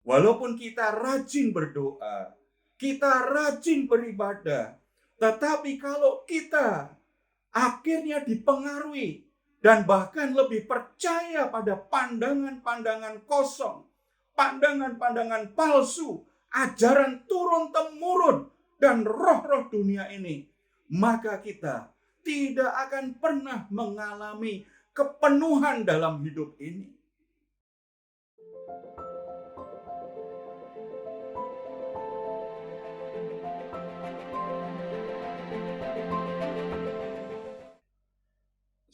Walaupun kita rajin berdoa, kita rajin beribadah, tetapi kalau kita akhirnya dipengaruhi dan bahkan lebih percaya pada pandangan-pandangan kosong, pandangan-pandangan palsu, ajaran turun-temurun, dan roh-roh dunia ini, maka kita tidak akan pernah mengalami kepenuhan dalam hidup ini.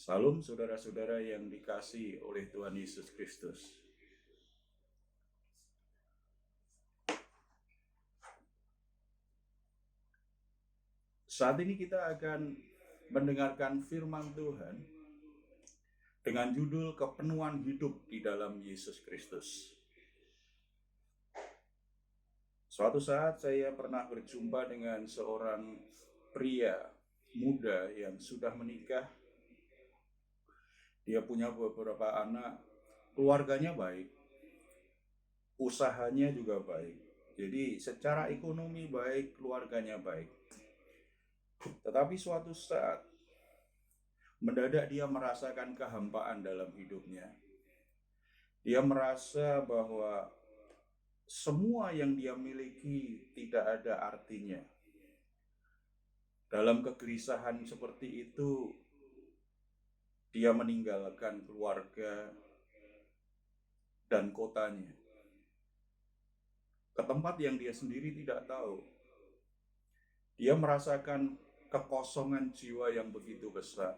Salam saudara-saudara yang dikasihi oleh Tuhan Yesus Kristus. Saat ini kita akan mendengarkan firman Tuhan dengan judul kepenuhan hidup di dalam Yesus Kristus. Suatu saat saya pernah berjumpa dengan seorang pria muda yang sudah menikah. Dia punya beberapa anak, keluarganya baik, usahanya juga baik. Jadi secara ekonomi baik, keluarganya baik. Tetapi suatu saat mendadak dia merasakan kehampaan dalam hidupnya. Dia merasa bahwa semua yang dia miliki tidak ada artinya. Dalam kegelisahan seperti itu, dia meninggalkan keluarga dan kotanya ke tempat yang dia sendiri tidak tahu. Dia merasakan kekosongan jiwa yang begitu besar.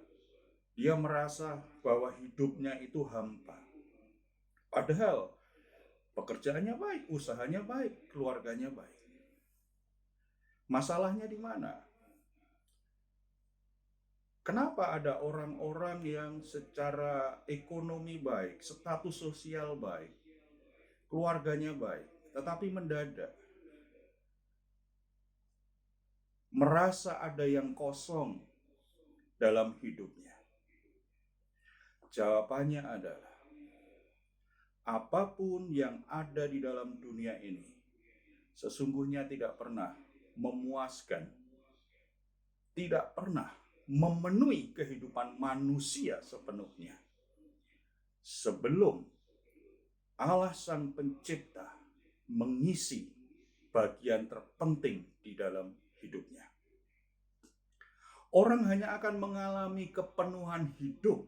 Dia merasa bahwa hidupnya itu hampa. Padahal pekerjaannya baik, usahanya baik, keluarganya baik. Masalahnya di mana? Kenapa ada orang-orang yang secara ekonomi baik, status sosial baik, keluarganya baik, tetapi mendadak merasa ada yang kosong dalam hidupnya? Jawabannya adalah, apapun yang ada di dalam dunia ini sesungguhnya tidak pernah memuaskan, tidak pernah memenuhi kehidupan manusia sepenuhnya sebelum Allah Sang Pencipta mengisi bagian terpenting di dalam hidupnya. Orang hanya akan mengalami kepenuhan hidup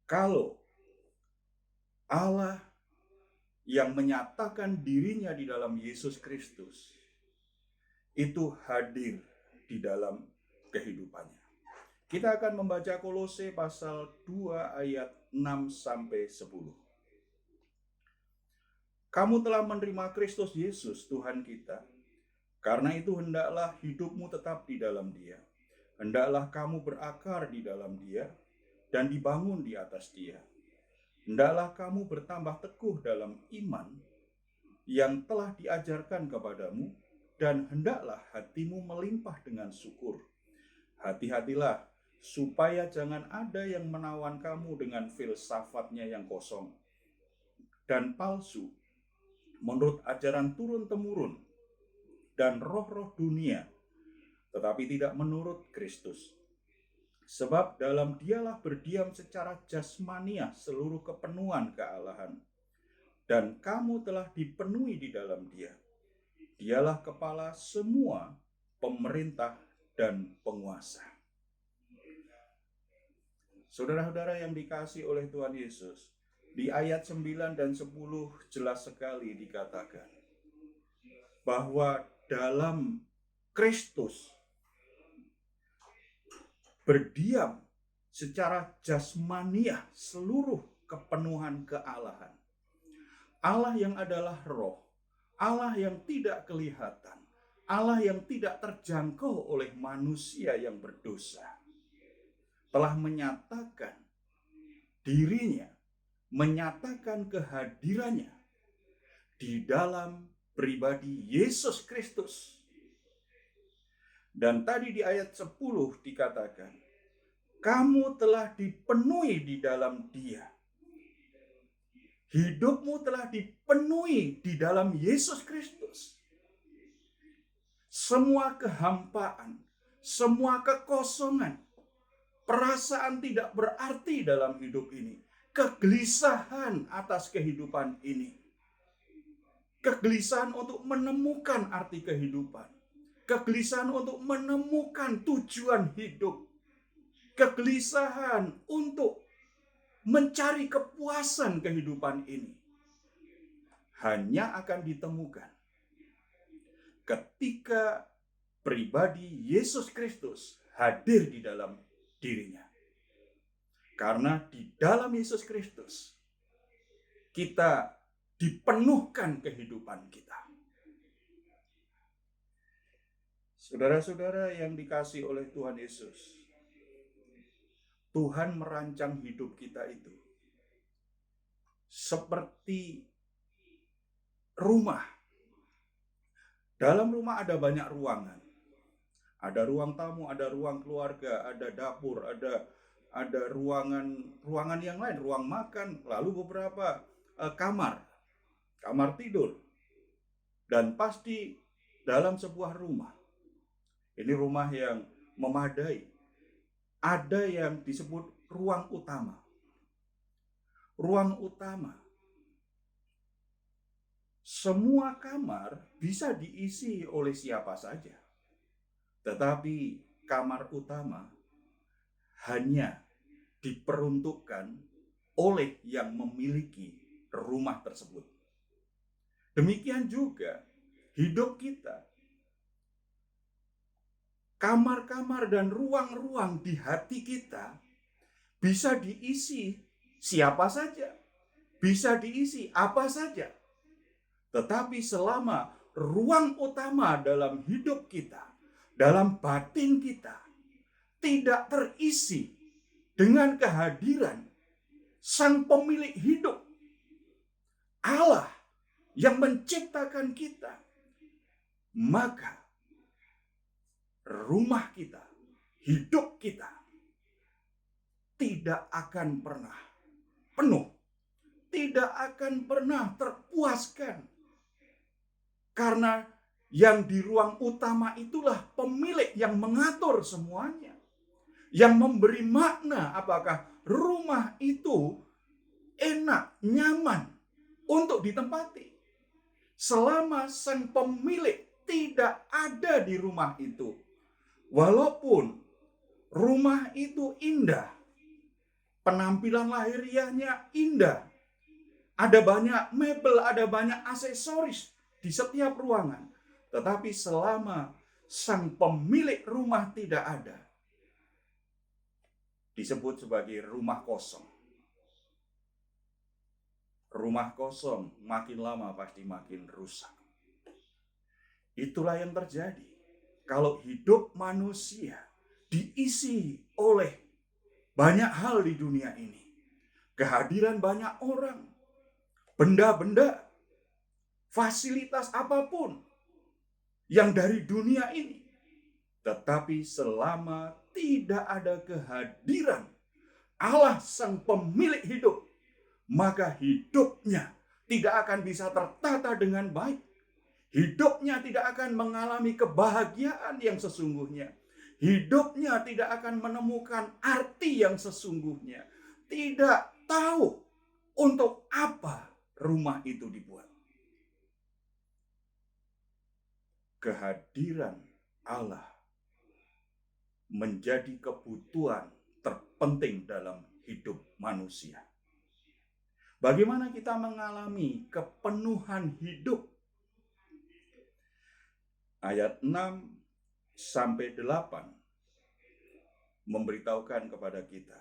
kalau Allah yang menyatakan dirinya di dalam Yesus Kristus itu hadir di dalam kehidupannya. Kita akan membaca Kolose pasal 2 ayat 6-10. Kamu telah menerima Kristus Yesus Tuhan kita. Karena itu hendaklah hidupmu tetap di dalam Dia. Hendaklah kamu berakar di dalam Dia dan dibangun di atas Dia. Hendaklah kamu bertambah teguh dalam iman yang telah diajarkan kepadamu, dan hendaklah hatimu melimpah dengan syukur. Hati-hatilah supaya jangan ada yang menawan kamu dengan filsafatnya yang kosong dan palsu, menurut ajaran turun-temurun dan roh-roh dunia, tetapi tidak menurut Kristus. Sebab dalam Dialah berdiam secara jasmaniah seluruh kepenuhan kealahan, dan kamu telah dipenuhi di dalam Dia. Dialah kepala semua pemerintah dan penguasa. Saudara-saudara yang dikasihi oleh Tuhan Yesus, di ayat 9 dan 10 jelas sekali dikatakan bahwa dalam Kristus berdiam secara jasmaniah seluruh kepenuhan kealahan. Allah yang adalah roh, Allah yang tidak kelihatan, Allah yang tidak terjangkau oleh manusia yang berdosa, telah menyatakan dirinya, menyatakan kehadirannya di dalam pribadi Yesus Kristus. Dan tadi di ayat 10 dikatakan, kamu telah dipenuhi di dalam Dia. Hidupmu telah dipenuhi di dalam Yesus Kristus. Semua kehampaan, semua kekosongan, perasaan tidak berarti dalam hidup ini, kegelisahan atas kehidupan ini, kegelisahan untuk menemukan arti kehidupan, kegelisahan untuk menemukan tujuan hidup, kegelisahan untuk mencari kepuasan kehidupan ini, hanya akan ditemukan ketika pribadi Yesus Kristus hadir di dalam dirinya. Karena di dalam Yesus Kristus kita dipenuhkan kehidupan kita. Saudara-saudara yang dikasihi oleh Tuhan Yesus, Tuhan merancang hidup kita itu seperti rumah. Dalam rumah ada banyak ruangan. Ada ruang tamu, ada ruang keluarga, ada dapur, ada ruangan yang lain, ruang makan, lalu beberapa kamar tidur. Dan pasti dalam sebuah rumah, ini rumah yang memadai, ada yang disebut ruang utama. Ruang utama. Semua kamar bisa diisi oleh siapa saja. Tetapi kamar utama hanya diperuntukkan oleh yang memiliki rumah tersebut. Demikian juga hidup kita. Kamar-kamar dan ruang-ruang di hati kita bisa diisi siapa saja, bisa diisi apa saja. Tetapi selama ruang utama dalam hidup kita, dalam batin kita, tidak terisi dengan kehadiran Sang Pemilik hidup, Allah yang menciptakan kita, maka rumah kita, hidup kita tidak akan pernah penuh, tidak akan pernah terpuaskan. Karena yang di ruang utama itulah pemilik yang mengatur semuanya, yang memberi makna apakah rumah itu enak, nyaman untuk ditempati. Selama sang pemilik tidak ada di rumah itu, walaupun rumah itu indah, penampilan lahiriahnya indah, ada banyak mebel, ada banyak aksesoris di setiap ruangan, tetapi selama sang pemilik rumah tidak ada, disebut sebagai rumah kosong. Rumah kosong makin lama pasti makin rusak. Itulah yang terjadi kalau hidup manusia diisi oleh banyak hal di dunia ini. Kehadiran banyak orang, benda-benda, fasilitas apapun yang dari dunia ini. Tetapi selama tidak ada kehadiran Allah Sang Pemilik hidup, maka hidupnya tidak akan bisa tertata dengan baik. Hidupnya tidak akan mengalami kebahagiaan yang sesungguhnya. Hidupnya tidak akan menemukan arti yang sesungguhnya. Tidak tahu untuk apa rumah itu dibuat. Kehadiran Allah menjadi kebutuhan terpenting dalam hidup manusia. Bagaimana kita mengalami kepenuhan hidup? Ayat 6 sampai 8 memberitahukan kepada kita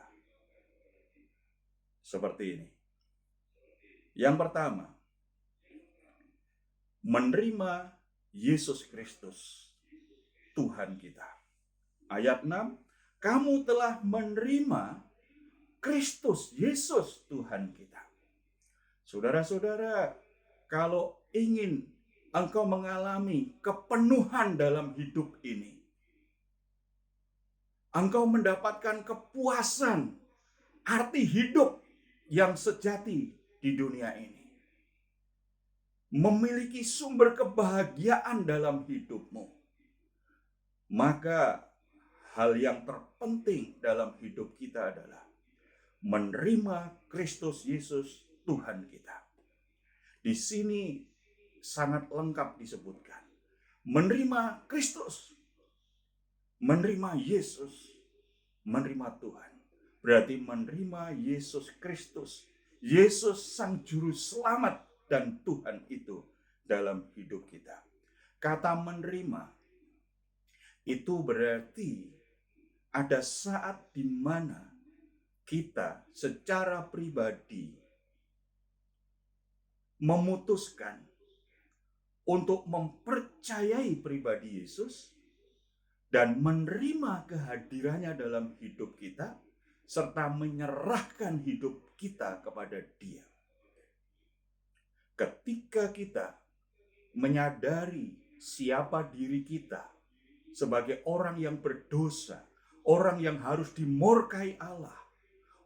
seperti ini. Yang pertama, menerima Yesus Kristus, Tuhan kita. Ayat 6, kamu telah menerima Kristus Yesus Tuhan kita. Saudara-saudara, kalau ingin engkau mengalami kepenuhan dalam hidup ini, engkau mendapatkan kepuasan, arti hidup yang sejati, di dunia ini, memiliki sumber kebahagiaan dalam hidupmu, maka hal yang terpenting dalam hidup kita adalah menerima Kristus Yesus Tuhan kita. Di sini sangat lengkap disebutkan. Menerima Kristus, menerima Yesus, menerima Tuhan. Berarti menerima Yesus Kristus, Yesus Sang Juru Selamat dan Tuhan itu dalam hidup kita. Kata menerima itu berarti ada saat di mana kita secara pribadi memutuskan untuk mempercayai pribadi Yesus dan menerima kehadirannya dalam hidup kita, serta menyerahkan hidup kita kepada Dia. Ketika kita menyadari siapa diri kita sebagai orang yang berdosa, orang yang harus dimurkai Allah,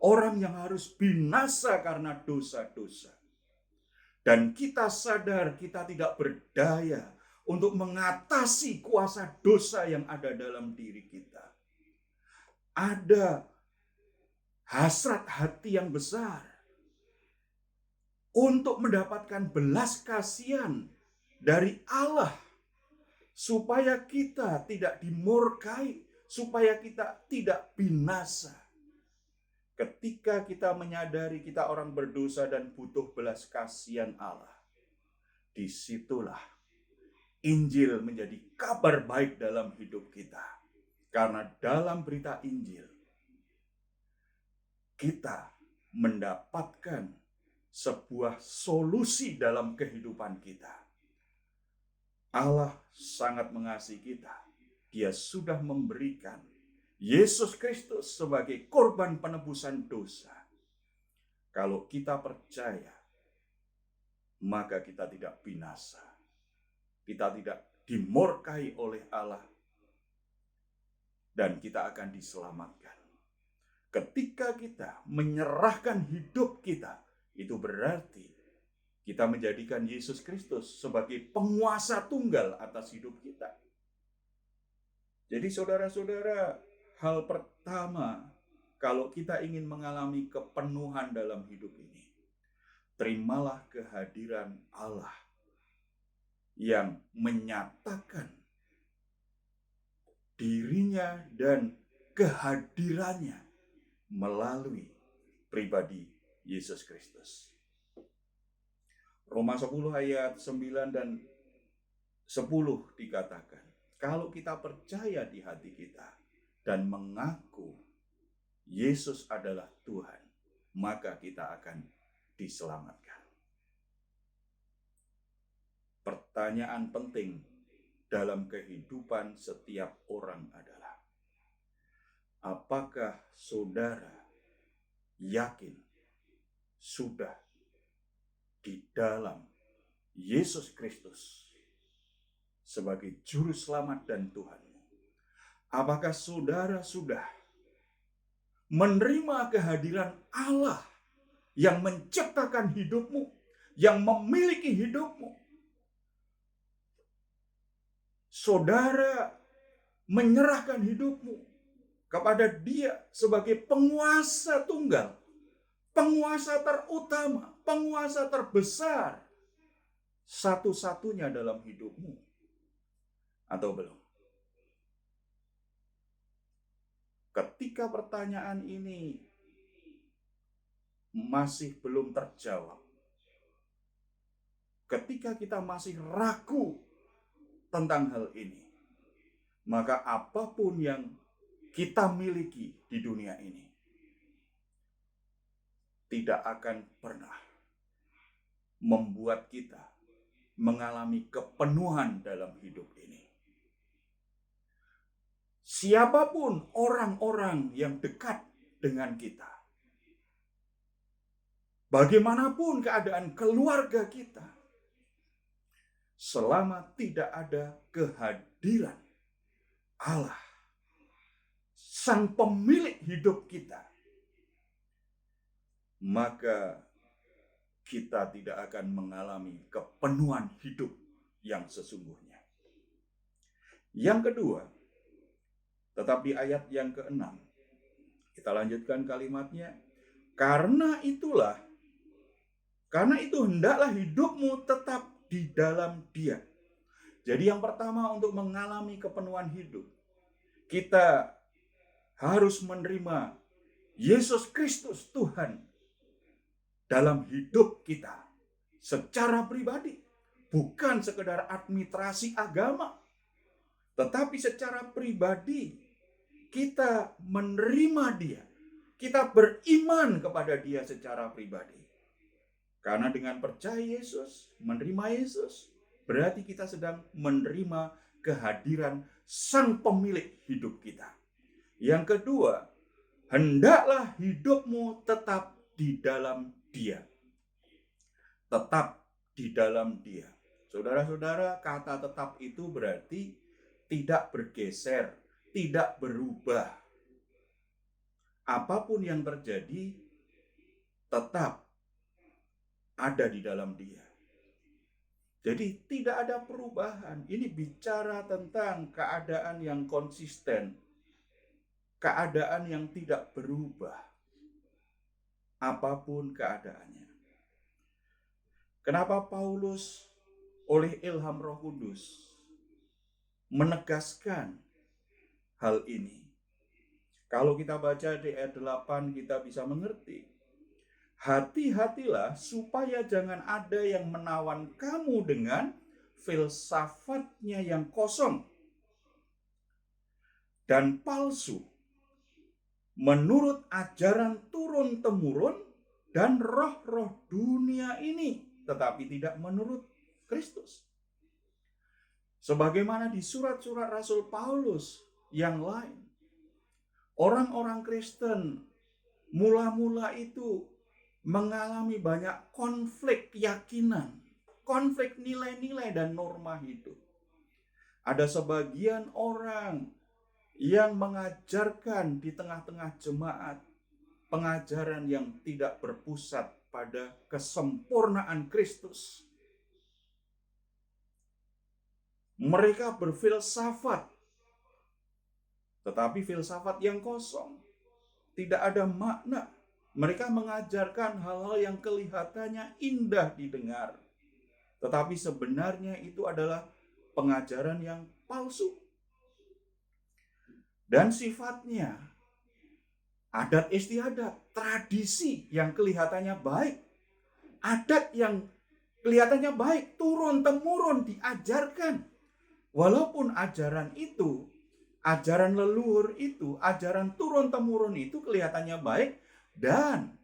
orang yang harus binasa karena dosa-dosa, dan kita sadar kita tidak berdaya untuk mengatasi kuasa dosa yang ada dalam diri kita. Ada hasrat hati yang besar untuk mendapatkan belas kasihan dari Allah, supaya kita tidak dimurkai, supaya kita tidak binasa. Ketika kita menyadari kita orang berdosa dan butuh belas kasihan Allah, disitulah Injil menjadi kabar baik dalam hidup kita. Karena dalam berita Injil, kita mendapatkan sebuah solusi dalam kehidupan kita. Allah sangat mengasihi kita. Dia sudah memberikan Yesus Kristus sebagai korban penebusan dosa. Kalau kita percaya, maka kita tidak binasa. Kita tidak dimurkai oleh Allah, dan kita akan diselamatkan. Ketika kita menyerahkan hidup kita, itu berarti kita menjadikan Yesus Kristus sebagai penguasa tunggal atas hidup kita. Jadi saudara-saudara, hal pertama, kalau kita ingin mengalami kepenuhan dalam hidup ini, terimalah kehadiran Allah yang menyatakan dirinya dan kehadirannya melalui pribadi Yesus Kristus. Roma 10 ayat 9 dan 10 dikatakan, kalau kita percaya di hati kita dan mengaku Yesus adalah Tuhan, maka kita akan diselamatkan. Pertanyaan penting dalam kehidupan setiap orang adalah, apakah saudara yakin sudah di dalam Yesus Kristus sebagai juru selamat dan Tuhanmu? Apakah saudara sudah menerima kehadiran Allah yang menciptakan hidupmu, yang memiliki hidupmu? Saudara menyerahkan hidupmu kepada Dia sebagai penguasa tunggal, penguasa terutama, penguasa terbesar, satu-satunya dalam hidupmu, atau belum? Ketika pertanyaan ini masih belum terjawab, ketika kita masih ragu tentang hal ini, maka apapun yang kita miliki di dunia ini tidak akan pernah membuat kita mengalami kepenuhan dalam hidup ini. Siapapun orang-orang yang dekat dengan kita, bagaimanapun keadaan keluarga kita, selama tidak ada kehadiran Allah, Sang Pemilik hidup kita, maka kita tidak akan mengalami kepenuhan hidup yang sesungguhnya. Yang kedua, tetap di ayat yang ke-6, kita lanjutkan kalimatnya. Karena itu hendaklah hidupmu tetap di dalam Dia. Jadi yang pertama, untuk mengalami kepenuhan hidup, kita harus menerima Yesus Kristus Tuhan dalam hidup kita secara pribadi. Bukan sekedar administrasi agama, tetapi secara pribadi kita menerima Dia. Kita beriman kepada Dia secara pribadi. Karena dengan percaya Yesus, menerima Yesus, berarti kita sedang menerima kehadiran Sang Pemilik hidup kita. Yang kedua, hendaklah hidupmu tetap di dalam Dia. Tetap di dalam Dia. Saudara-saudara, kata tetap itu berarti tidak bergeser, tidak berubah. Apapun yang terjadi, tetap ada di dalam Dia. Jadi tidak ada perubahan. Ini bicara tentang keadaan yang konsisten, keadaan yang tidak berubah, apapun keadaannya. Kenapa Paulus oleh ilham Roh Kudus menegaskan hal ini? Kalau kita baca di ayat 8, kita bisa mengerti. Hati-hatilah supaya jangan ada yang menawan kamu dengan filsafatnya yang kosong dan palsu, menurut ajaran turun-temurun dan roh-roh dunia ini, tetapi tidak menurut Kristus. Sebagaimana di surat-surat Rasul Paulus yang lain, orang-orang Kristen mula-mula itu mengalami banyak konflik keyakinan, konflik nilai-nilai dan norma hidup. Ada sebagian orang yang mengajarkan di tengah-tengah jemaat pengajaran yang tidak berpusat pada kesempurnaan Kristus. Mereka berfilsafat, tetapi filsafat yang kosong, tidak ada makna. Mereka mengajarkan hal-hal yang kelihatannya indah didengar, tetapi sebenarnya itu adalah pengajaran yang palsu. Dan sifatnya adat istiadat, tradisi yang kelihatannya baik, adat yang kelihatannya baik, turun-temurun diajarkan. Walaupun ajaran itu, ajaran leluhur itu, ajaran turun-temurun itu kelihatannya baik dan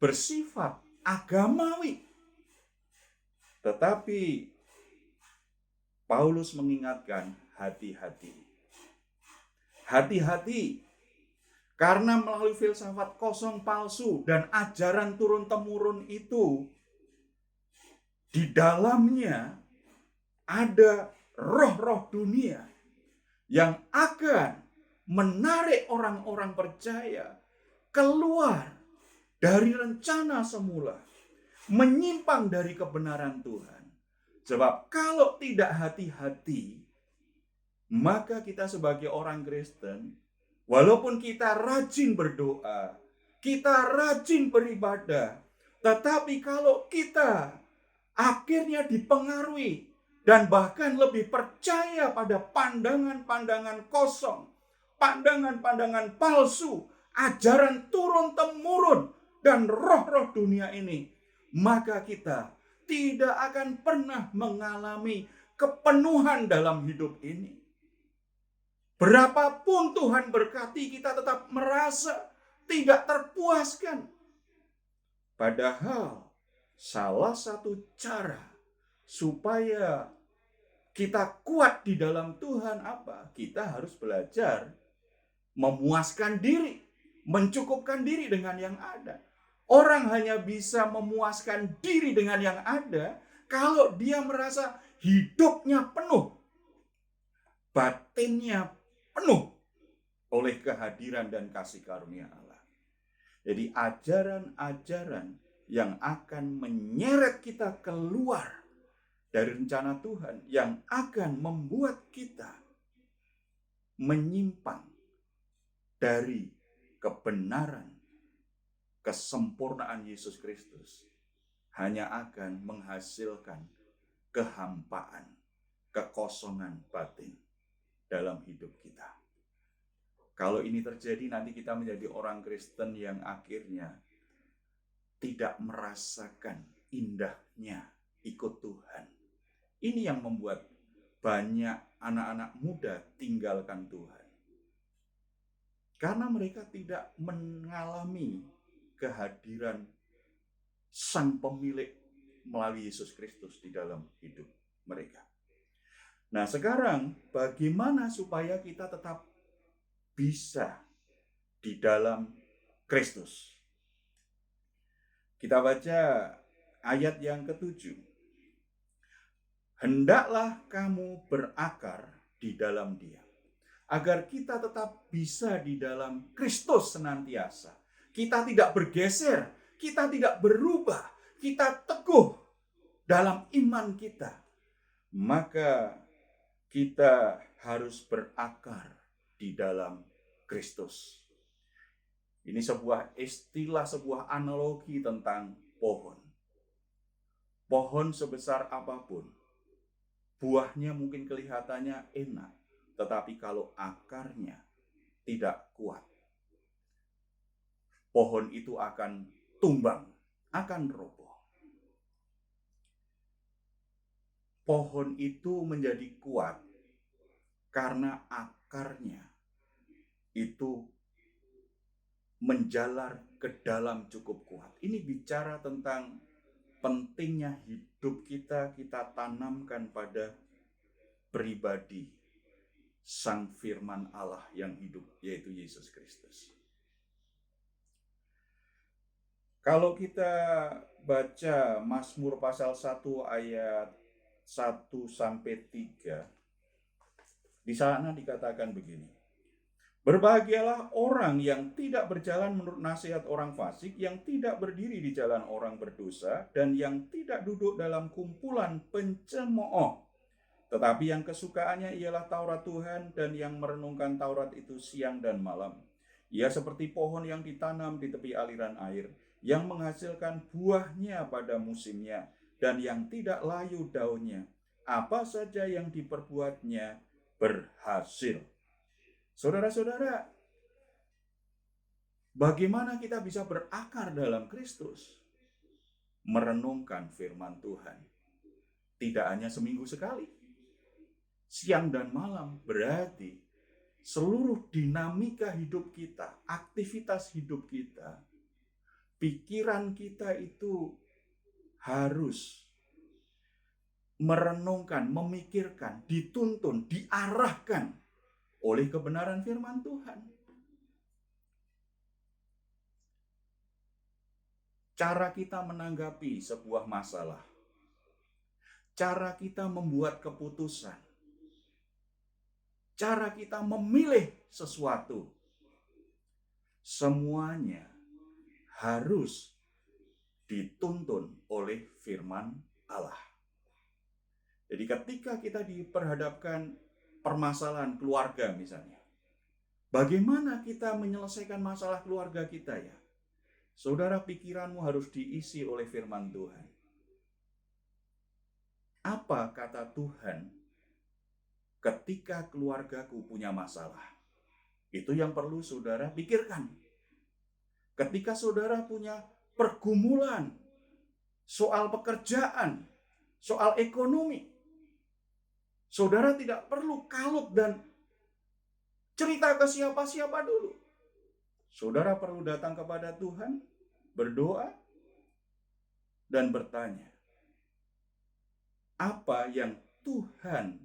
bersifat agamawi. Tetapi Paulus mengingatkan, hati-hati. Hati-hati, karena melalui filsafat kosong palsu dan ajaran turun-temurun itu, di dalamnya ada roh-roh dunia yang akan menarik orang-orang percaya keluar dari rencana semula, menyimpang dari kebenaran Tuhan. Sebab kalau tidak hati-hati, maka kita sebagai orang Kristen, walaupun kita rajin berdoa, kita rajin beribadah, tetapi kalau kita akhirnya dipengaruhi dan bahkan lebih percaya pada pandangan-pandangan kosong, pandangan-pandangan palsu, ajaran turun-temurun dan roh-roh dunia ini, maka kita tidak akan pernah mengalami kepenuhan dalam hidup ini. Berapapun Tuhan berkati, kita tetap merasa tidak terpuaskan. Padahal salah satu cara supaya kita kuat di dalam Tuhan apa? Kita harus belajar memuaskan diri, mencukupkan diri dengan yang ada. Orang hanya bisa memuaskan diri dengan yang ada kalau dia merasa hidupnya penuh, batinnya penuh oleh kehadiran dan kasih karunia Allah. Jadi ajaran-ajaran yang akan menyeret kita keluar dari rencana Tuhan, yang akan membuat kita menyimpang dari kebenaran, kesempurnaan Yesus Kristus, hanya akan menghasilkan kehampaan, kekosongan batin dalam hidup kita. Kalau ini terjadi, nanti kita menjadi orang Kristen yang akhirnya tidak merasakan indahnya ikut Tuhan. Ini yang membuat banyak anak-anak muda tinggalkan Tuhan. Karena mereka tidak mengalami kehadiran Sang Pemilik melalui Yesus Kristus di dalam hidup mereka. Nah, sekarang bagaimana supaya kita tetap bisa di dalam Kristus? Kita baca ayat yang ke-7. Hendaklah kamu berakar di dalam Dia, agar kita tetap bisa di dalam Kristus senantiasa. Kita tidak bergeser, kita tidak berubah, kita teguh dalam iman kita. Maka kita harus berakar di dalam Kristus. Ini sebuah istilah, sebuah analogi tentang pohon. Pohon sebesar apapun, buahnya mungkin kelihatannya enak, tetapi kalau akarnya tidak kuat, pohon itu akan tumbang, akan roboh. Pohon itu menjadi kuat karena akarnya itu menjalar ke dalam cukup kuat. Ini bicara tentang pentingnya hidup kita tanamkan pada pribadi Sang Firman Allah yang hidup, yaitu Yesus Kristus. Kalau kita baca Mazmur pasal 1 ayat 1-3, di sana dikatakan begini. Berbahagialah orang yang tidak berjalan menurut nasihat orang fasik, yang tidak berdiri di jalan orang berdosa, dan yang tidak duduk dalam kumpulan pencemooh. Tetapi yang kesukaannya ialah Taurat Tuhan, dan yang merenungkan Taurat itu siang dan malam. Ia seperti pohon yang ditanam di tepi aliran air, yang menghasilkan buahnya pada musimnya, dan yang tidak layu daunnya. Apa saja yang diperbuatnya berhasil. Saudara-saudara, bagaimana kita bisa berakar dalam Kristus? Merenungkan firman Tuhan. Tidak hanya seminggu sekali, siang dan malam, berarti seluruh dinamika hidup kita, aktivitas hidup kita, pikiran kita itu harus merenungkan, memikirkan, dituntun, diarahkan oleh kebenaran firman Tuhan. Cara kita menanggapi sebuah masalah, cara kita membuat keputusan, cara kita memilih sesuatu, semuanya harus dituntun oleh firman Allah. Jadi ketika kita diperhadapkan permasalahan keluarga misalnya, bagaimana kita menyelesaikan masalah keluarga kita ya? Saudara, pikiranmu harus diisi oleh firman Tuhan. Apa kata Tuhan ketika keluargaku punya masalah? Itu yang perlu saudara pikirkan. Ketika saudara punya pergumulan soal pekerjaan, soal ekonomi, saudara tidak perlu kalut dan cerita ke siapa-siapa dulu. Saudara perlu datang kepada Tuhan, berdoa, dan bertanya, apa yang Tuhan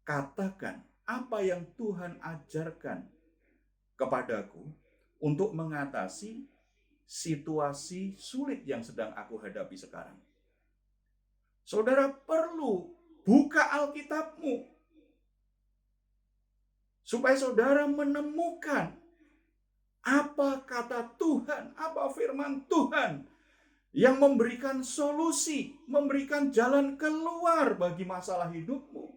katakan, apa yang Tuhan ajarkan kepadaku untuk mengatasi situasi sulit yang sedang aku hadapi sekarang. Saudara perlu buka Alkitabmu, supaya saudara menemukan apa kata Tuhan, apa firman Tuhan yang memberikan solusi, memberikan jalan keluar bagi masalah hidupmu.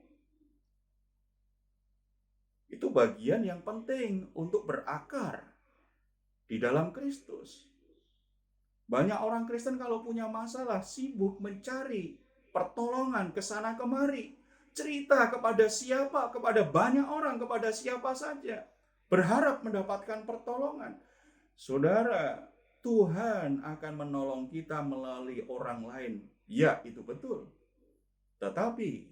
Itu bagian yang penting untuk berakar di dalam Kristus. Banyak orang Kristen kalau punya masalah sibuk mencari pertolongan ke sana kemari, cerita kepada siapa, kepada banyak orang, kepada siapa saja, berharap mendapatkan pertolongan. Saudara, Tuhan akan menolong kita melalui orang lain. Ya, itu betul. Tetapi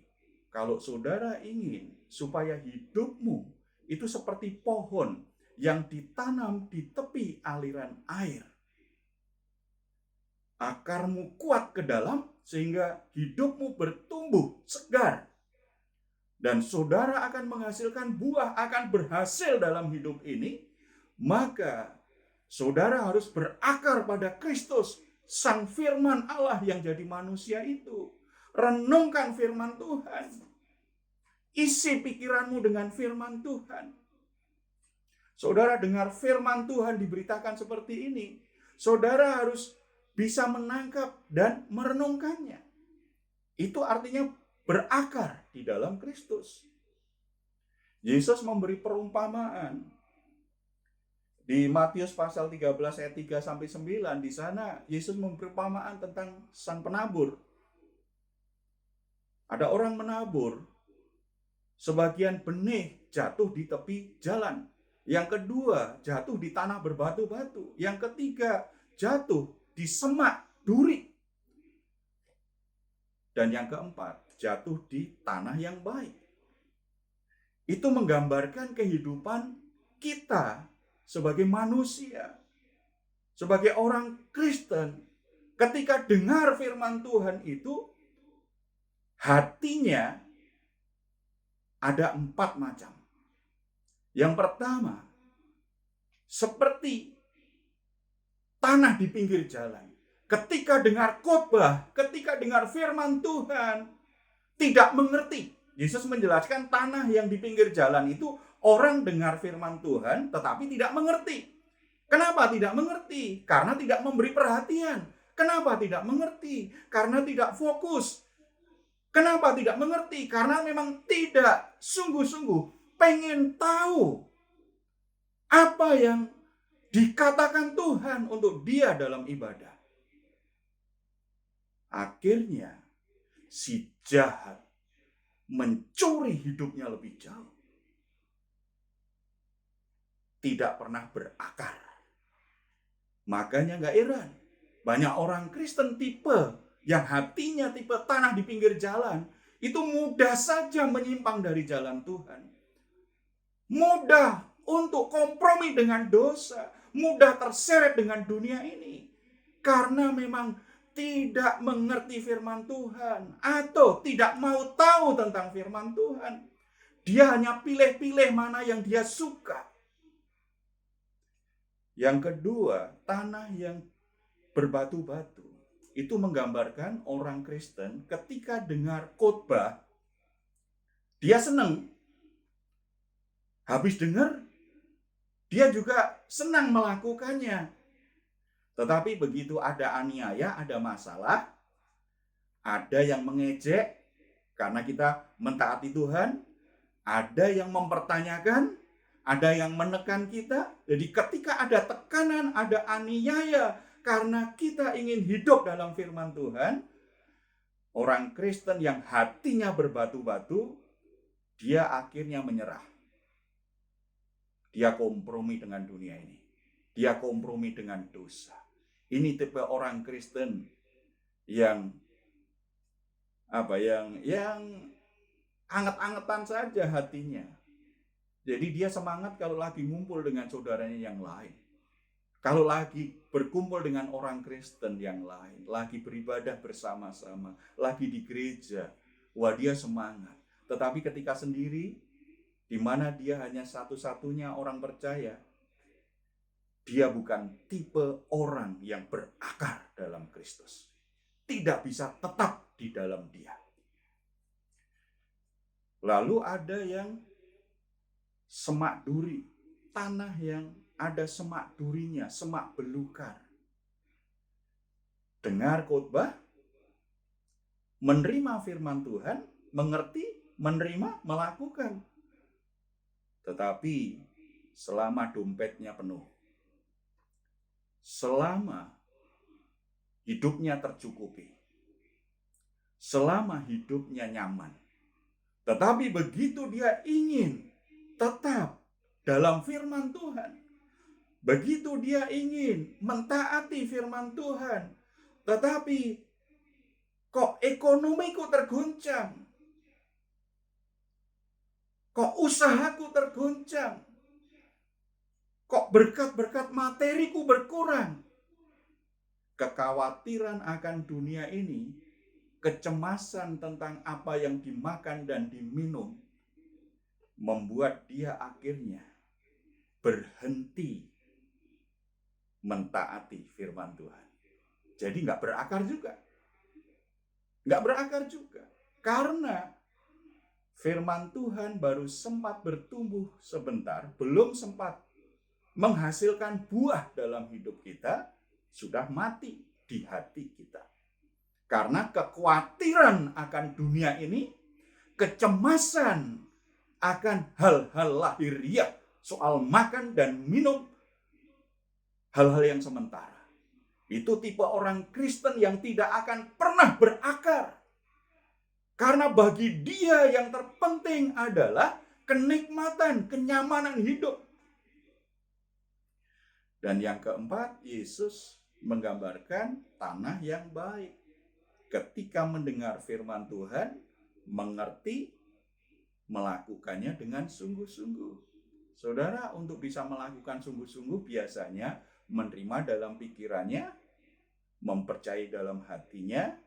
kalau saudara ingin supaya hidupmu itu seperti pohon yang ditanam di tepi aliran air, akarmu kuat ke dalam sehingga hidupmu bertumbuh segar, dan saudara akan menghasilkan buah, akan berhasil dalam hidup ini, maka saudara harus berakar pada Kristus, Sang Firman Allah yang jadi manusia itu. Renungkan firman Tuhan. Isi pikiranmu dengan firman Tuhan. Saudara dengar firman Tuhan diberitakan seperti ini, saudara harus bisa menangkap dan merenungkannya. Itu artinya berakar di dalam Kristus. Yesus memberi perumpamaan di Matius pasal 13 ayat 3 sampai 9. Di sana Yesus memberi perumpamaan tentang sang penabur. Ada orang menabur, sebagian benih jatuh di tepi jalan. Yang kedua, jatuh di tanah berbatu-batu. Yang ketiga, jatuh di semak duri. Dan yang keempat, jatuh di tanah yang baik. Itu menggambarkan kehidupan kita sebagai manusia, sebagai orang Kristen. Ketika dengar firman Tuhan itu, hatinya ada 4 macam. Yang pertama, seperti tanah di pinggir jalan. Ketika dengar khotbah, ketika dengar firman Tuhan, tidak mengerti. Yesus menjelaskan tanah yang di pinggir jalan itu orang dengar firman Tuhan tetapi tidak mengerti. Kenapa tidak mengerti? Karena tidak memberi perhatian. Kenapa tidak mengerti? Karena tidak fokus. Kenapa tidak mengerti? Karena memang tidak sungguh-sungguh pengen tahu apa yang dikatakan Tuhan untuk dia dalam ibadah. Akhirnya si jahat mencuri hidupnya lebih jauh. Tidak pernah berakar. Makanya gak heran, banyak orang Kristen tipe yang hatinya tipe tanah di pinggir jalan, itu mudah saja menyimpang dari jalan Tuhan. Mudah untuk kompromi dengan dosa, mudah terseret dengan dunia ini. Karena memang tidak mengerti firman Tuhan atau tidak mau tahu tentang firman Tuhan. Dia hanya pilih-pilih mana yang dia suka. Yang kedua, tanah yang berbatu-batu. Itu menggambarkan orang Kristen ketika dengar khotbah, dia senang. Habis dengar, dia juga senang melakukannya. Tetapi begitu ada aniaya, ada masalah, ada yang mengejek karena kita mentaati Tuhan, ada yang mempertanyakan, ada yang menekan kita. Jadi ketika ada tekanan, ada aniaya karena kita ingin hidup dalam firman Tuhan, orang Kristen yang hatinya berbatu-batu, dia akhirnya menyerah. Dia kompromi dengan dunia ini. Dia kompromi dengan dosa. Ini tipe orang Kristen yang anget-angetan saja hatinya. Jadi dia semangat kalau lagi ngumpul dengan saudaranya yang lain. Kalau lagi berkumpul dengan orang Kristen yang lain, lagi beribadah bersama-sama, lagi di gereja, wah dia semangat. Tetapi ketika sendiri, di mana dia hanya satu-satunya orang percaya, dia bukan tipe orang yang berakar dalam Kristus. Tidak bisa tetap di dalam dia. Lalu ada yang semak duri, tanah yang ada semak durinya, semak belukar. dengar khotbah, menerima firman Tuhan, mengerti, menerima, melakukan. Tetapi selama dompetnya penuh, selama hidupnya tercukupi, selama hidupnya nyaman, tetapi begitu dia ingin tetap dalam firman Tuhan, begitu dia ingin mentaati firman Tuhan, tetapi kok ekonomiku terguncang, kok usahaku terguncang, kok berkat-berkat materiku berkurang. Kekhawatiran akan dunia ini, kecemasan tentang apa yang dimakan dan diminum, membuat dia akhirnya berhenti mentaati firman Tuhan. Jadi nggak berakar juga. Nggak berakar juga. Karena firman Tuhan baru sempat bertumbuh sebentar, belum sempat menghasilkan buah dalam hidup kita, sudah mati di hati kita. Karena kekhawatiran akan dunia ini, kecemasan akan hal-hal lahiriah, soal makan dan minum, hal-hal yang sementara. Itu tipe orang Kristen yang tidak akan pernah berakar. Karena bagi dia yang terpenting adalah kenikmatan, kenyamanan hidup. Dan yang keempat, Yesus menggambarkan tanah yang baik. Ketika mendengar firman Tuhan, mengerti, melakukannya dengan sungguh-sungguh. Saudara, untuk bisa melakukan sungguh-sungguh biasanya menerima dalam pikirannya, mempercayai dalam hatinya,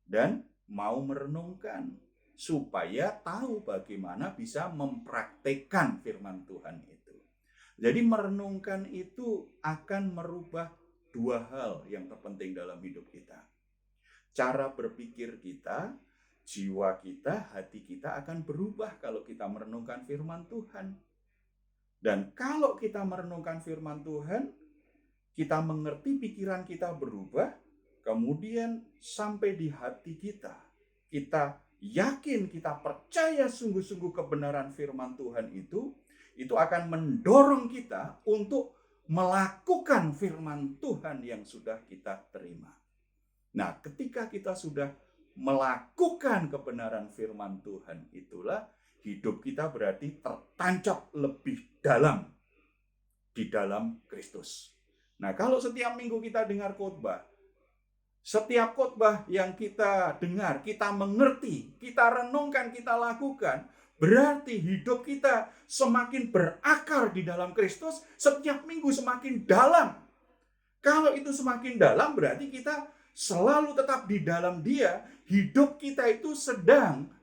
dan mau merenungkan supaya tahu bagaimana bisa mempraktekkan firman Tuhan itu. Jadi merenungkan itu akan merubah dua hal yang terpenting dalam hidup kita. Cara berpikir kita, jiwa kita, hati kita akan berubah kalau kita merenungkan firman Tuhan. Dan kalau kita merenungkan firman Tuhan, kita mengerti, pikiran kita berubah, kemudian sampai di hati kita, kita yakin, kita percaya sungguh-sungguh kebenaran firman Tuhan itu akan mendorong kita untuk melakukan firman Tuhan yang sudah kita terima. Nah, ketika kita sudah melakukan kebenaran firman Tuhan, itulah hidup kita berarti tertancap lebih dalam di dalam Kristus. Nah, kalau setiap minggu kita dengar khotbah, setiap khotbah yang kita dengar, kita mengerti, kita renungkan, kita lakukan, berarti hidup kita semakin berakar di dalam Kristus, setiap minggu semakin dalam. Kalau itu semakin dalam, berarti kita selalu tetap di dalam Dia. Hidup kita itu sedang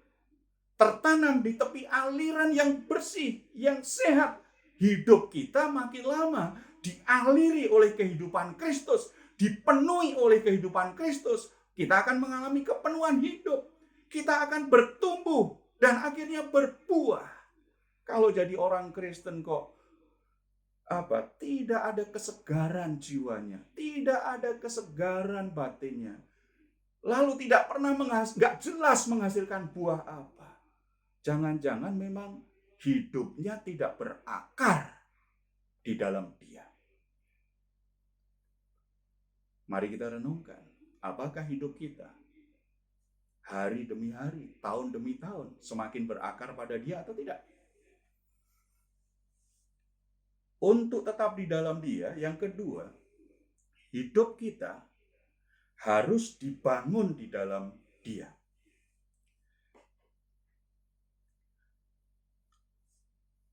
tertanam di tepi aliran yang bersih, yang sehat. Hidup kita makin lama dialiri oleh kehidupan Kristus, dipenuhi oleh kehidupan Kristus. Kita akan mengalami kepenuhan hidup. Kita akan bertumbuh dan akhirnya berbuah. Kalau jadi orang Kristen kok tidak ada kesegaran jiwanya, tidak ada kesegaran batinnya, lalu tidak pernah nggak jelas menghasilkan buah apa. Jangan-jangan memang hidupnya tidak berakar di dalam Dia. Mari kita renungkan, apakah hidup kita hari demi hari, tahun demi tahun semakin berakar pada Dia atau tidak? Untuk tetap di dalam Dia, yang kedua, hidup kita harus dibangun di dalam Dia.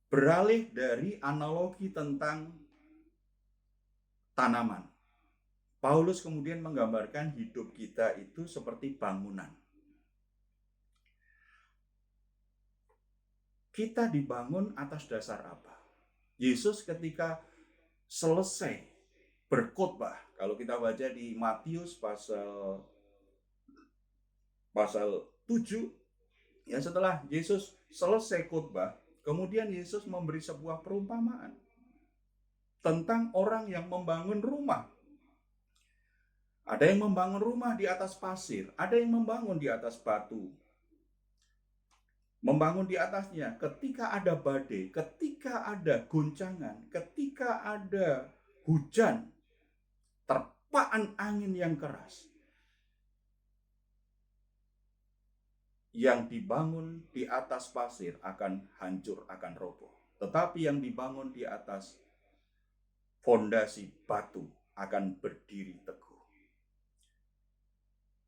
Beralih dari analogi tentang tanaman, Paulus kemudian menggambarkan hidup kita itu seperti bangunan. Kita dibangun atas dasar apa? Yesus ketika selesai berkhotbah, kalau kita baca di Matius pasal 7, ya, setelah Yesus selesai khotbah, kemudian Yesus memberi sebuah perumpamaan tentang orang yang membangun rumah. Ada yang membangun rumah di atas pasir, ada yang membangun di atas batu. Membangun di atasnya ketika ada badai, ketika ada goncangan, ketika ada hujan, terpaan angin yang keras. Yang dibangun di atas pasir akan hancur, akan roboh. Tetapi yang dibangun di atas fondasi batu akan berdiri teguh.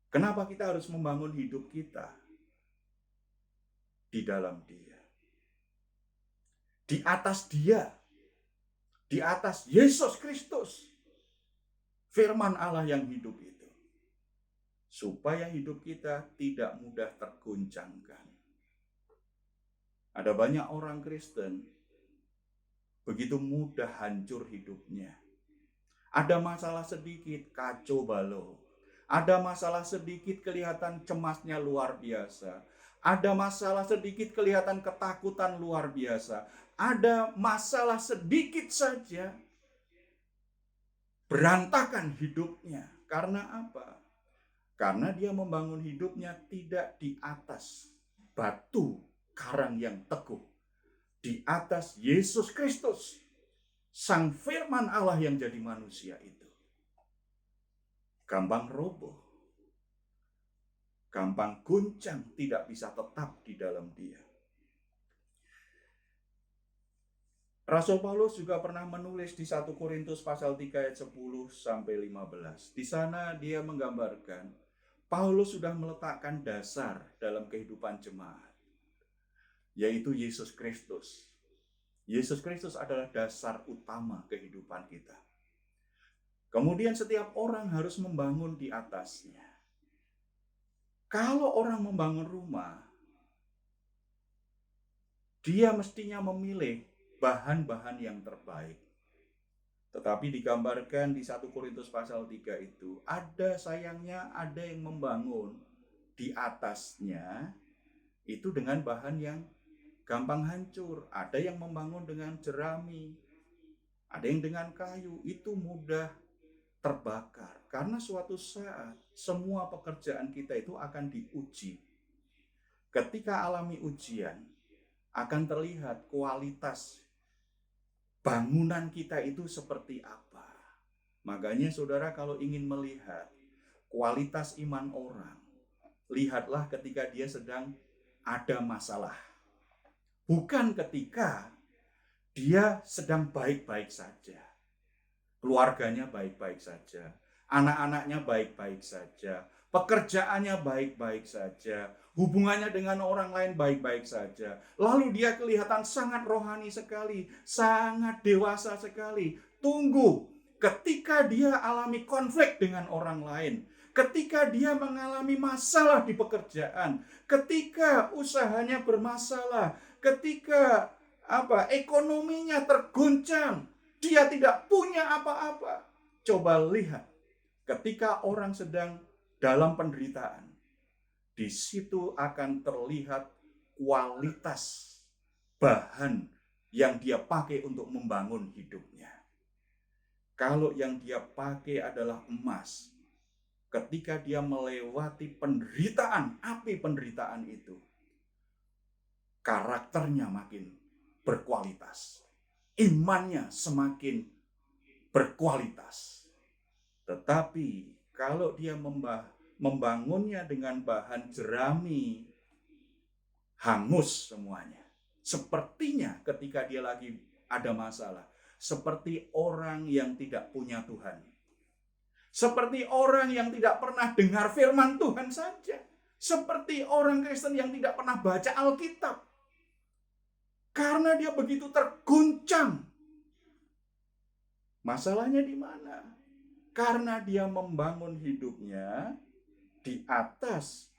Kenapa kita harus membangun hidup kita di dalam Dia? Di atas Dia, di atas Yesus Kristus, firman Allah yang hidup itu, supaya hidup kita tidak mudah tergoncangkan. Ada banyak orang Kristen begitu mudah hancur hidupnya. Ada masalah sedikit, kacau balau. Ada masalah sedikit, kelihatan cemasnya luar biasa. Ada masalah sedikit, kelihatan ketakutan luar biasa. Ada masalah sedikit saja, berantakan hidupnya. Karena apa? Karena dia membangun hidupnya tidak di atas batu karang yang teguh. Di atas Yesus Kristus, Sang Firman Allah yang jadi manusia itu. Gampang roboh, gampang guncang, tidak bisa tetap di dalam Dia. Rasul Paulus juga pernah menulis di 1 Korintus pasal 3 ayat 10 sampai 15. Di sana dia menggambarkan Paulus sudah meletakkan dasar dalam kehidupan jemaat, yaitu Yesus Kristus. Yesus Kristus adalah dasar utama kehidupan kita. Kemudian setiap orang harus membangun di atasnya. Kalau orang membangun rumah, dia mestinya memilih bahan-bahan yang terbaik. Tetapi digambarkan di 1 Korintus pasal 3 itu, ada sayangnya ada yang membangun di atasnya itu dengan bahan yang gampang hancur. Ada yang membangun dengan jerami, ada yang dengan kayu, itu mudah terbakar. Karena suatu saat semua pekerjaan kita itu akan diuji. Ketika alami ujian, akan terlihat kualitas bangunan kita itu seperti apa. Makanya saudara, kalau ingin melihat kualitas iman orang, lihatlah ketika dia sedang ada masalah. Bukan ketika dia sedang baik-baik saja. Keluarganya baik-baik saja, anak-anaknya baik-baik saja, pekerjaannya baik-baik saja, hubungannya dengan orang lain baik-baik saja. Lalu dia kelihatan sangat rohani sekali, sangat dewasa sekali. Tunggu, ketika dia alami konflik dengan orang lain, ketika dia mengalami masalah di pekerjaan, ketika usahanya bermasalah, ketika ekonominya terguncang, dia tidak punya apa-apa. Coba lihat, ketika orang sedang dalam penderitaan, di situ akan terlihat kualitas bahan yang dia pakai untuk membangun hidupnya. Kalau yang dia pakai adalah emas, ketika dia melewati penderitaan, api penderitaan itu, karakternya makin berkualitas, imannya semakin berkualitas. Tetapi kalau dia membangunnya dengan bahan jerami, hangus semuanya. Sepertinya ketika dia lagi ada masalah, seperti orang yang tidak punya Tuhan. Seperti orang yang tidak pernah dengar firman Tuhan saja. Seperti orang Kristen yang tidak pernah baca Alkitab. Karena dia begitu terguncang. Masalahnya di mana? Karena dia membangun hidupnya di atas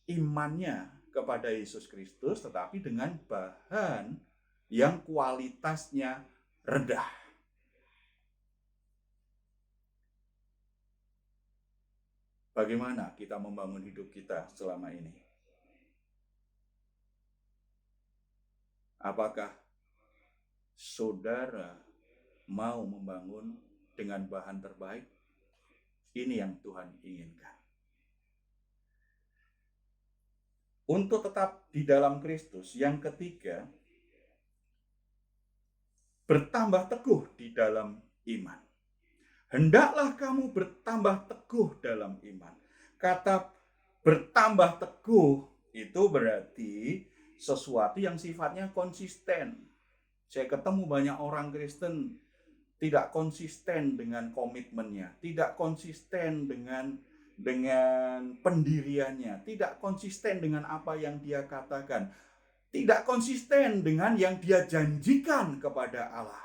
imannya kepada Yesus Kristus, tetapi dengan bahan yang kualitasnya rendah. Bagaimana kita membangun hidup kita selama ini? Apakah saudara mau membangun dengan bahan terbaik? Ini yang Tuhan inginkan. Untuk tetap di dalam Kristus, yang ketiga, bertambah teguh di dalam iman. Hendaklah kamu bertambah teguh dalam iman. Kata bertambah teguh itu berarti sesuatu yang sifatnya konsisten. Saya ketemu banyak orang Kristen tidak konsisten dengan komitmennya, tidak konsisten dengan pendiriannya, tidak konsisten dengan apa yang dia katakan, tidak konsisten dengan yang dia janjikan kepada Allah.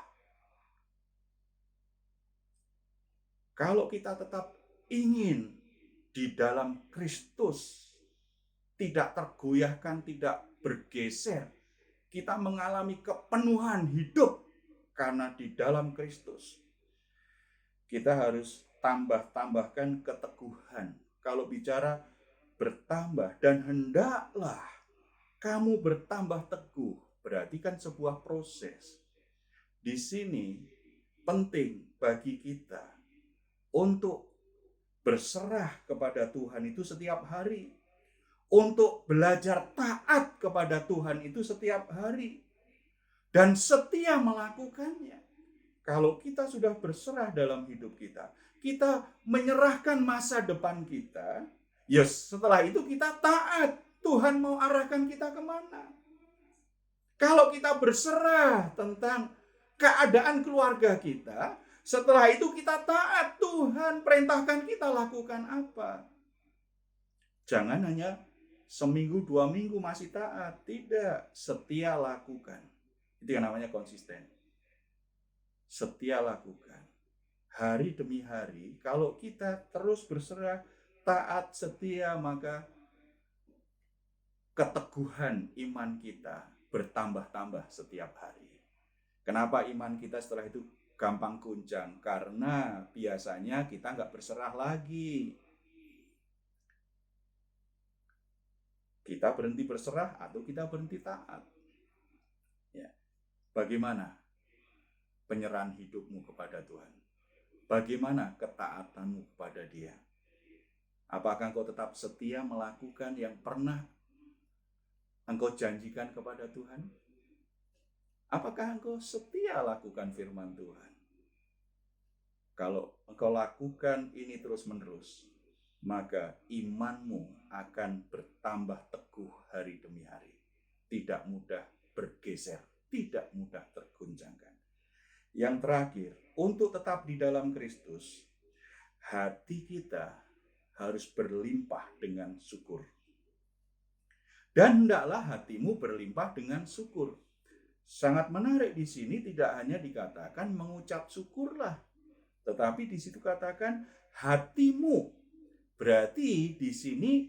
Kalau kita tetap ingin di dalam Kristus, tidak tergoyahkan, tidak bergeser, kita mengalami kepenuhan hidup karena di dalam Kristus, kita harus tambahkan keteguhan. Kalau bicara bertambah dan hendaklah kamu bertambah teguh, berarti kan sebuah proses. Di sini penting bagi kita untuk berserah kepada Tuhan itu setiap hari. Untuk belajar taat kepada Tuhan itu setiap hari. Dan setia melakukannya. Kalau kita sudah berserah dalam hidup kita, kita menyerahkan masa depan kita, ya setelah itu kita taat. Tuhan mau arahkan kita kemana? Kalau kita berserah tentang keadaan keluarga kita, setelah itu kita taat. Tuhan perintahkan kita lakukan apa? Jangan hanya seminggu, 2 minggu masih taat. Tidak, setia lakukan. Itu yang namanya konsisten. Setia lakukan. Hari demi hari, kalau kita terus berserah, taat, setia, maka keteguhan iman kita bertambah-tambah setiap hari. Kenapa iman kita setelah itu gampang goncang? Karena biasanya kita nggak berserah lagi. Kita berhenti berserah atau kita berhenti taat. Ya. Bagaimana penyerahan hidupmu kepada Tuhan? Bagaimana ketaatanmu kepada Dia? Apakah engkau tetap setia melakukan yang pernah engkau janjikan kepada Tuhan? Apakah engkau setia lakukan firman Tuhan? Kalau engkau lakukan ini terus-menerus, maka imanmu akan bertambah teguh hari demi hari. Tidak mudah bergeser, tidak mudah tergoncangkan. Yang terakhir, untuk tetap di dalam Kristus, hati kita harus berlimpah dengan syukur. Dan hendaklah hatimu berlimpah dengan syukur. Sangat menarik di sini tidak hanya dikatakan mengucap syukurlah, tetapi di situ katakan hatimu. Berarti di sini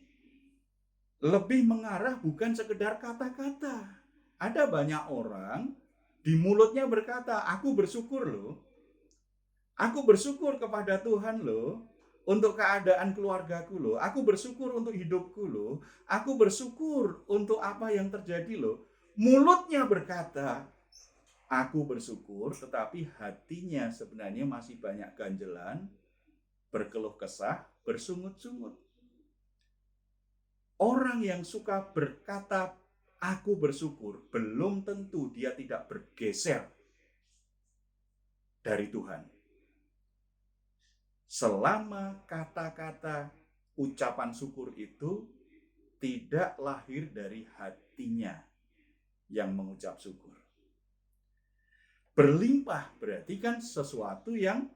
lebih mengarah bukan sekedar kata-kata. Ada banyak orang di mulutnya berkata, aku bersyukur loh. Aku bersyukur kepada Tuhan loh. Untuk keadaan keluargaku loh. Aku bersyukur untuk hidupku loh. Aku bersyukur untuk apa yang terjadi loh. Mulutnya berkata, aku bersyukur, tetapi hatinya sebenarnya masih banyak ganjelan, berkeluh kesah, bersungut-sungut. Orang yang suka berkata, aku bersyukur, belum tentu dia tidak bergeser dari Tuhan. Selama kata-kata ucapan syukur itu tidak lahir dari hatinya yang mengucap syukur. Berlimpah berarti kan sesuatu yang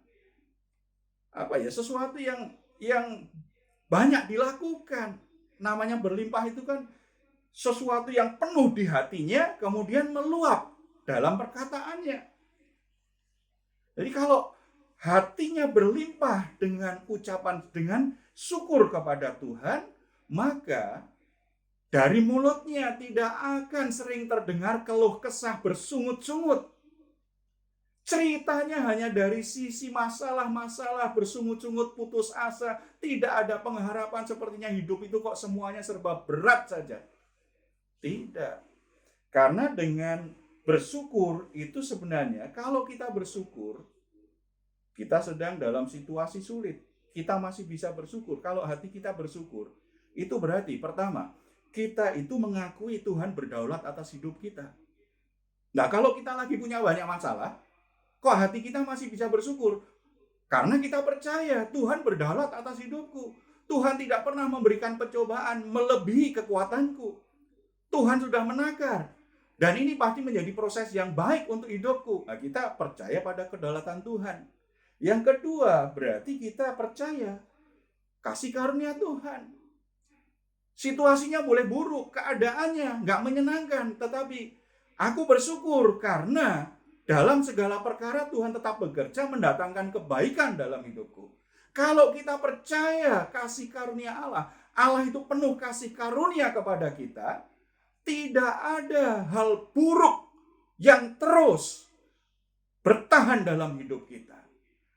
sesuatu yang banyak dilakukan. Namanya berlimpah itu kan sesuatu yang penuh di hatinya kemudian meluap dalam perkataannya. Jadi kalau hatinya berlimpah dengan ucapan, dengan syukur kepada Tuhan, maka dari mulutnya tidak akan sering terdengar keluh kesah bersungut-sungut. Ceritanya hanya dari sisi masalah-masalah, bersungut-sungut, putus asa, tidak ada pengharapan, sepertinya hidup itu kok semuanya serba berat saja. Tidak. Karena dengan bersyukur itu sebenarnya, kalau kita bersyukur, kita sedang dalam situasi sulit. kita masih bisa bersyukur? Kalau hati kita bersyukur, itu berarti pertama, kita itu mengakui Tuhan berdaulat atas hidup kita. Nah, kalau kita lagi punya banyak masalah, kok hati kita masih bisa bersyukur? Karena kita percaya Tuhan berdaulat atas hidupku. Tuhan tidak pernah memberikan pencobaan melebihi kekuatanku. Tuhan sudah menakar. Dan ini pasti menjadi proses yang baik untuk hidupku. Nah, kita percaya pada kedaulatan Tuhan. Yang kedua, berarti kita percaya kasih karunia Tuhan. Situasinya boleh buruk, keadaannya nggak menyenangkan, tetapi aku bersyukur karena dalam segala perkara Tuhan tetap bekerja mendatangkan kebaikan dalam hidupku. Kalau kita percaya kasih karunia Allah, Allah itu penuh kasih karunia kepada kita, tidak ada hal buruk yang terus bertahan dalam hidup kita.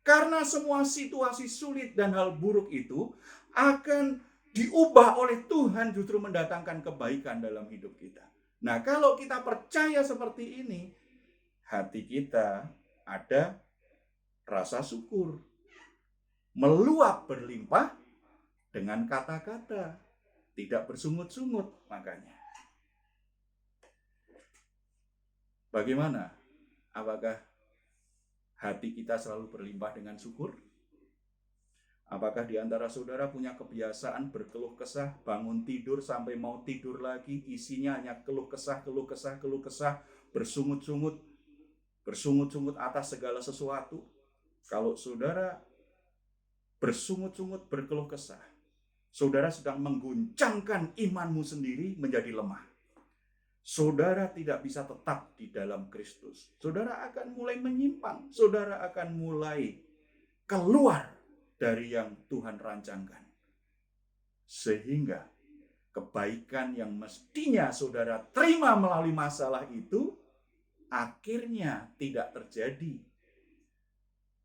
Karena semua situasi sulit dan hal buruk itu akan diubah oleh Tuhan justru mendatangkan kebaikan dalam hidup kita. Nah, kalau kita percaya seperti ini, hati kita ada rasa syukur, meluap berlimpah dengan kata-kata, tidak bersungut-sungut makanya. Bagaimana? Apakah hati kita selalu berlimpah dengan syukur? Apakah di antara saudara punya kebiasaan berkeluh kesah, bangun tidur sampai mau tidur lagi, isinya hanya keluh kesah, bersungut-sungut atas segala sesuatu? Kalau saudara bersungut-sungut, berkeluh kesah, saudara sedang mengguncangkan imanmu sendiri menjadi lemah. Saudara tidak bisa tetap di dalam Kristus. Saudara akan mulai menyimpang. Saudara akan mulai keluar dari yang Tuhan rancangkan. Sehingga kebaikan yang mestinya saudara terima melalui masalah itu akhirnya tidak terjadi.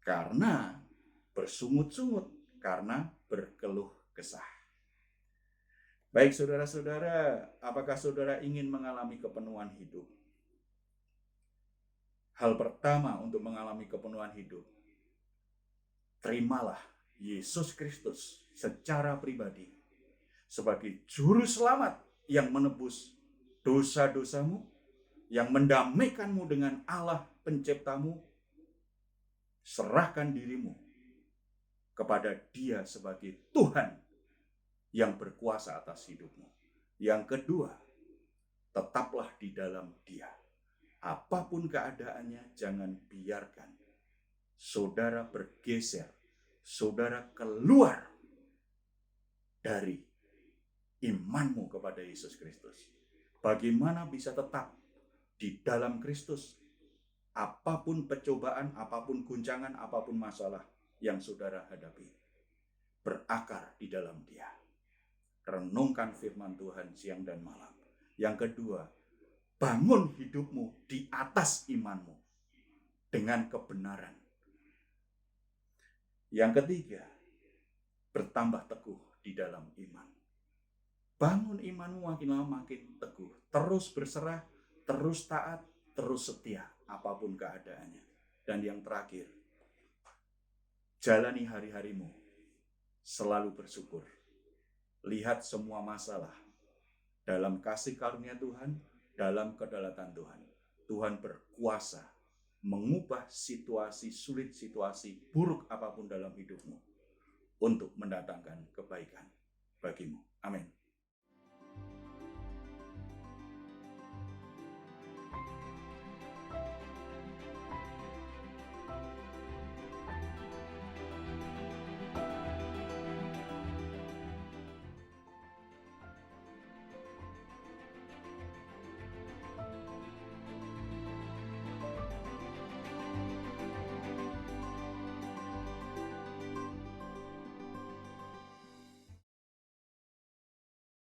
Karena bersungut-sungut, karena berkeluh kesah. Baik saudara-saudara, apakah saudara ingin mengalami kepenuhan hidup? Hal pertama untuk mengalami kepenuhan hidup, terimalah Yesus Kristus secara pribadi sebagai juru selamat yang menebus dosa-dosamu, yang mendamaikanmu dengan Allah penciptamu. Serahkan dirimu kepada Dia sebagai Tuhan yang berkuasa atas hidupmu. Yang kedua, tetaplah di dalam Dia. Apapun keadaannya, jangan biarkan saudara bergeser, saudara keluar dari imanmu kepada Yesus Kristus. Bagaimana bisa tetap di dalam Kristus? Apapun pencobaan, apapun guncangan, apapun masalah yang saudara hadapi, berakar di dalam Dia. Renungkan firman Tuhan siang dan malam. Yang kedua, bangun hidupmu di atas imanmu dengan kebenaran. Yang ketiga, bertambah teguh di dalam iman. Bangun imanmu makin lama makin teguh. Terus berserah, terus taat, terus setia apapun keadaannya. Dan yang terakhir, jalani hari-harimu selalu bersyukur. Lihat semua masalah dalam kasih karunia Tuhan, dalam kedaulatan Tuhan. Tuhan berkuasa mengubah situasi sulit, situasi buruk apapun dalam hidupmu untuk mendatangkan kebaikan bagimu. Amin.